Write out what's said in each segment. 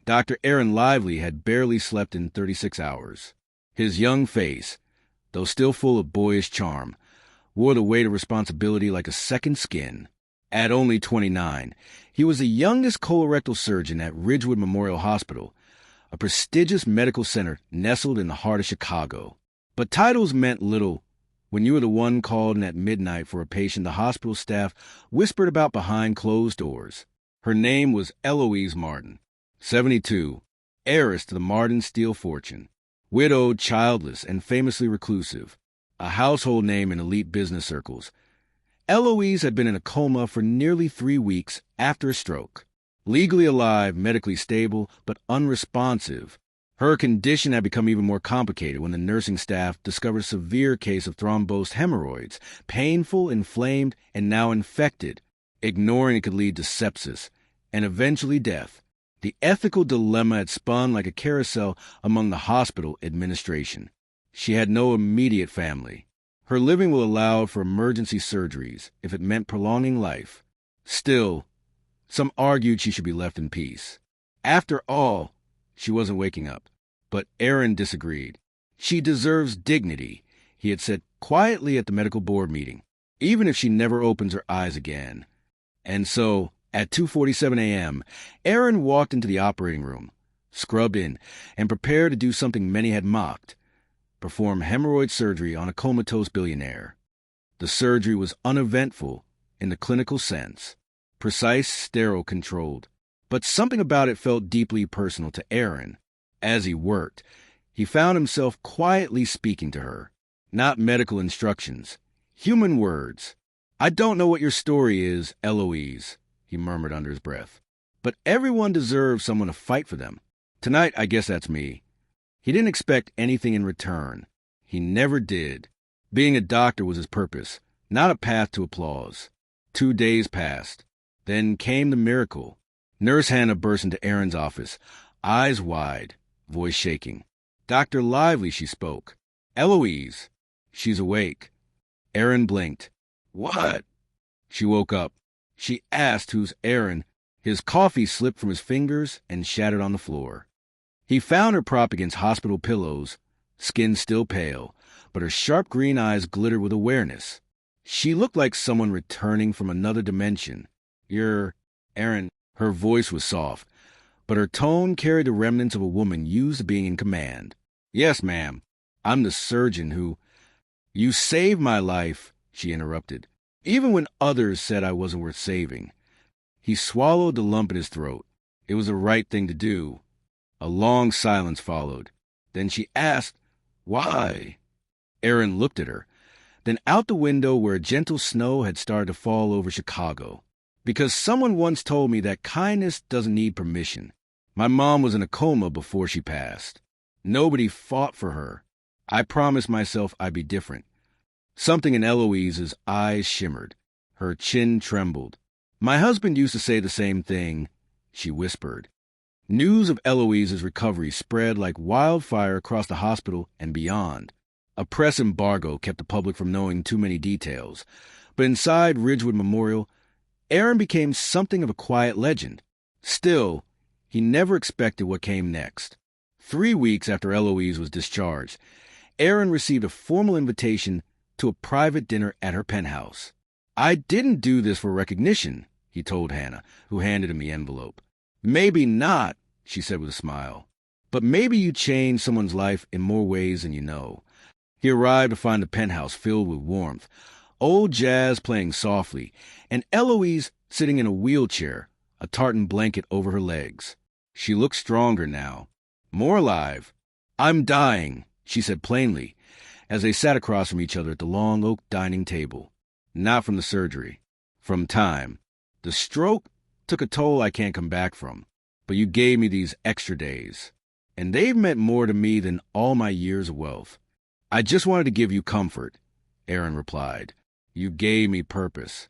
Dr. Aaron Lively had barely slept in 36 hours. His young face, though still full of boyish charm, wore the weight of responsibility like a second skin. At only 29, he was the youngest colorectal surgeon at Ridgewood Memorial Hospital, a prestigious medical center nestled in the heart of Chicago. But titles meant little when you were the one called in at midnight for a patient the hospital staff whispered about behind closed doors. Her name was Eloise Martin, 72, heiress to the Martin steel fortune, widowed, childless, and famously reclusive, a household name in elite business circles. Eloise had been in a coma for nearly 3 weeks after a stroke. Legally alive, medically stable, but unresponsive. Her condition had become even more complicated when the nursing staff discovered a severe case of thrombosed hemorrhoids, painful, inflamed, and now infected. Ignoring it could lead to sepsis, and eventually death. The ethical dilemma had spun like a carousel among the hospital administration. She had no immediate family. Her living will allow for emergency surgeries if it meant prolonging life. Still, some argued she should be left in peace. After all, she wasn't waking up. But Aaron disagreed. She deserves dignity, he had said quietly at the medical board meeting, even if she never opens her eyes again. And so, at 2:47 a.m., Aaron walked into the operating room, scrubbed in, and prepared to do something many had mocked: perform hemorrhoid surgery on a comatose billionaire. The surgery was uneventful in the clinical sense, precise, sterile, controlled. But something about it felt deeply personal to Aaron. As he worked, he found himself quietly speaking to her. Not medical instructions, human words. "I don't know what your story is, Eloise," he murmured under his breath. "But everyone deserves someone to fight for them. Tonight, I guess that's me." He didn't expect anything in return. He never did. Being a doctor was his purpose, not a path to applause. 2 days passed. Then came the miracle. Nurse Hannah burst into Aaron's office, eyes wide, voice shaking. "Dr. Lively," she spoke. "Eloise, she's awake." Aaron blinked. "What?" She woke up. She asked who's Aaron. His coffee slipped from his fingers and shattered on the floor. He found her propped against hospital pillows, skin still pale, but her sharp green eyes glittered with awareness. She looked like someone returning from another dimension. "You're Aaron." Her voice was soft, but her tone carried the remnants of a woman used to being in command. "Yes, ma'am. I'm the surgeon who—" "You saved my life," she interrupted, "even when others said I wasn't worth saving." He swallowed the lump in his throat. It was the right thing to do. A long silence followed. Then she asked, "Why?" Aaron looked at her, then out the window where a gentle snow had started to fall over Chicago. "Because someone once told me that kindness doesn't need permission. My mom was in a coma before she passed. Nobody fought for her. I promised myself I'd be different." Something in Eloise's eyes shimmered. Her chin trembled. "My husband used to say the same thing," she whispered. News of Eloise's recovery spread like wildfire across the hospital and beyond. A press embargo kept the public from knowing too many details. But inside Ridgewood Memorial, Aaron became something of a quiet legend. Still, he never expected what came next. 3 weeks after Eloise was discharged, Aaron received a formal invitation to a private dinner at her penthouse. "I didn't do this for recognition," he told Hannah, who handed him the envelope. "Maybe not," she said with a smile. "But maybe you changed someone's life in more ways than you know." He arrived to find the penthouse filled with warmth, old jazz playing softly, and Eloise sitting in a wheelchair, a tartan blanket over her legs. She looked stronger now, more alive. "I'm dying," she said plainly, as they sat across from each other at the long oak dining table. "Not from the surgery. From time. The stroke took a toll I can't come back from. But you gave me these extra days, and they've meant more to me than all my years of wealth." "I just wanted to give you comfort," Aaron replied. "You gave me purpose."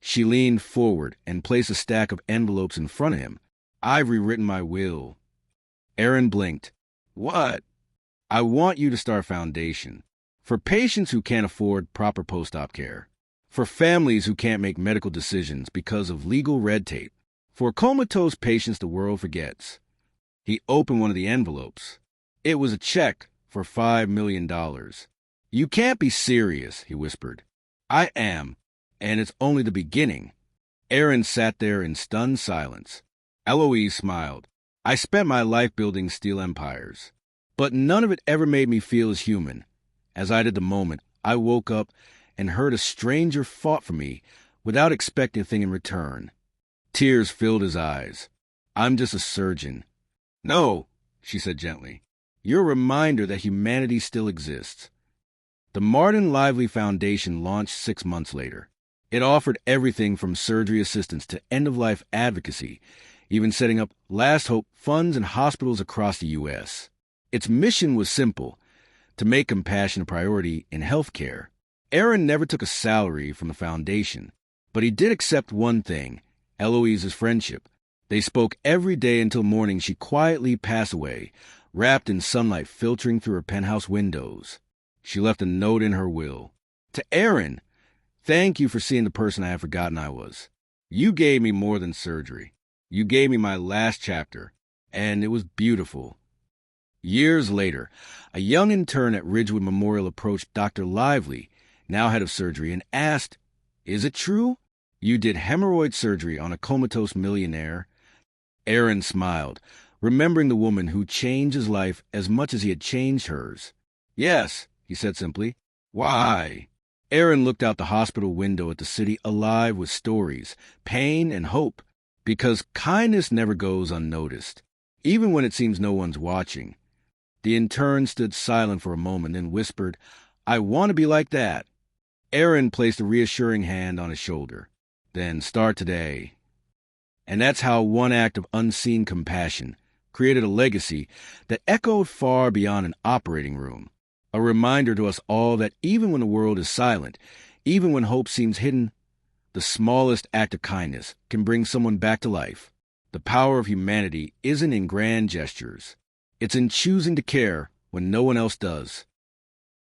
She leaned forward and placed a stack of envelopes in front of him. "I've rewritten my will." Aaron blinked. "What?" "I want you to start a foundation. For patients who can't afford proper post-op care. For families who can't make medical decisions because of legal red tape. For comatose patients the world forgets. He opened one of the envelopes. It was a check for $5 million. You can't be serious, he whispered. I am, and it's only the beginning. Aaron sat there in stunned silence. Eloise smiled. I spent my life building steel empires, but none of it ever made me feel as human as I did the moment I woke up and heard a stranger fought for me without expecting a thing in return. Tears filled his eyes. I'm just a surgeon. No, she said gently. You're a reminder that humanity still exists. The Martin Lively Foundation launched 6 months later. It offered everything from surgery assistance to end-of-life advocacy, even setting up Last Hope funds in hospitals across the U.S. Its mission was simple, to make compassion a priority in healthcare. Aaron never took a salary from the foundation, but he did accept one thing, Eloise's friendship. They spoke every day until morning she quietly passed away, wrapped in sunlight filtering through her penthouse windows. She left a note in her will. To Aaron, thank you for seeing the person I had forgotten I was. You gave me more than surgery. You gave me my last chapter, and it was beautiful. Years later, a young intern at Ridgewood Memorial approached Dr. Lively, now head of surgery, and asked, Is it true? You did hemorrhoid surgery on a comatose millionaire? Aaron smiled, remembering the woman who changed his life as much as he had changed hers. Yes, he said simply. Why? Aaron looked out the hospital window at the city alive with stories, pain, and hope, because kindness never goes unnoticed, even when it seems no one's watching. The intern stood silent for a moment, then whispered, I want to be like that. Aaron placed a reassuring hand on his shoulder. Then start today. And that's how one act of unseen compassion created a legacy that echoed far beyond an operating room. A reminder to us all that even when the world is silent, even when hope seems hidden, the smallest act of kindness can bring someone back to life. The power of humanity isn't in grand gestures. It's in choosing to care when no one else does.